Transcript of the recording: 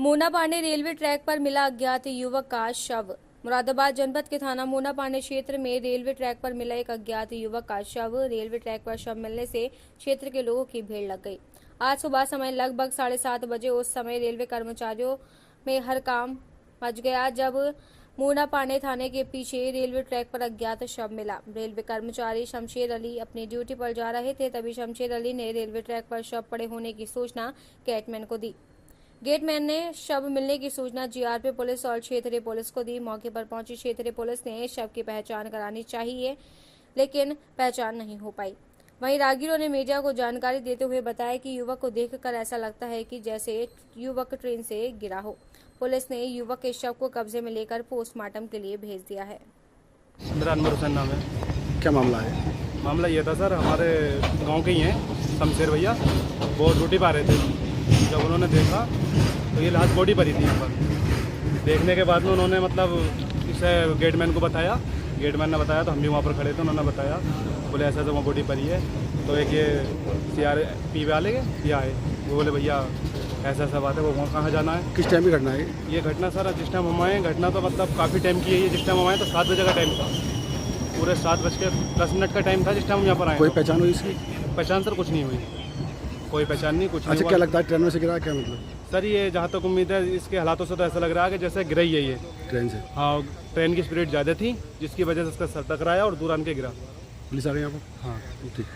मोनापानी railway track पर मिला अज्ञात युवक का शव। मुरादाबाद जनपद के थाना मोनापानी क्षेत्र में रेलवे ट्रैक पर मिला एक अज्ञात युवक का शव। रेलवे ट्रैक पर शव मिलने से क्षेत्र के लोगों की भीड़ लग गई। आज सुबह समय लगभग 7:30 बजे उस समय रेलवे कर्मचारियों में हर काम मच गया जब मोनापानी थाने के पीछे रेलवे ट्रैक पर अज्ञात शव मिला। रेलवे कर्मचारी शमशेर अली अपनी ड्यूटी पर जा रहे थे, तभी शमशेर अली ने रेलवे ट्रैक पर शव पड़े होने की सूचना गेटमैन को दी। गेटमैन ने शव मिलने की सूचना जीआरपी पुलिस और क्षेत्रीय पुलिस को दी। मौके पर पहुंची क्षेत्रीय पुलिस ने शव की पहचान करानी चाहिए, लेकिन पहचान नहीं हो पाई। वहीं राहगीरों ने मीडिया को जानकारी देते हुए बताया कि युवक को देखकर ऐसा लगता है कि जैसे युवक ट्रेन से गिरा हो। पुलिस ने युवक के शव को कब्जे में लेकर पोस्टमार्टम के लिए भेज दिया है। अनवर हुसैन नाम है। क्या मामला है? मामला ये था सर, हमारे गांव के ही हैं शमशेर भैया, वो ड्यूटी पा रहे थे। जब उन्होंने देखा तो ये लाश बॉडी पड़ी थी यहाँ पर। देखने के बाद में उन्होंने इसे गेटमैन को बताया। गेटमैन ने बताया तो हम भी वहाँ पर खड़े थे। उन्होंने बताया, बोले ऐसा वहाँ बॉडी पड़ी है। तो एक ये CRP वाले के आए, वो बोले भैया ऐसा बात है, वो वहाँ कहाँ जाना है। किस टाइम की घटना है ये घटना सर जिस टाइम हम आए, घटना तो काफ़ी टाइम की है ये। जिस टाइम हम आए तो 7 बजे का टाइम था, पूरे 7:10 का टाइम था जिस टाइम हम यहाँ पर आए। कोई पहचान हुई इसकी? पहचान सर कुछ नहीं हुई, कोई पहचान नहीं, कुछ नहीं। अच्छा, क्या लगता है ट्रेन में से गिरा? क्या मतलब सर ये जहाँ तक उम्मीद है, इसके हालातों से तो ऐसा लग रहा है कि जैसे गिरा ही है ये ट्रेन से। हाँ, ट्रेन की स्पीड ज़्यादा थी जिसकी वजह से इसका सर टकराया और दूर आन के गिरा। पुलिस आ गई यहाँ पर? हाँ ठीक।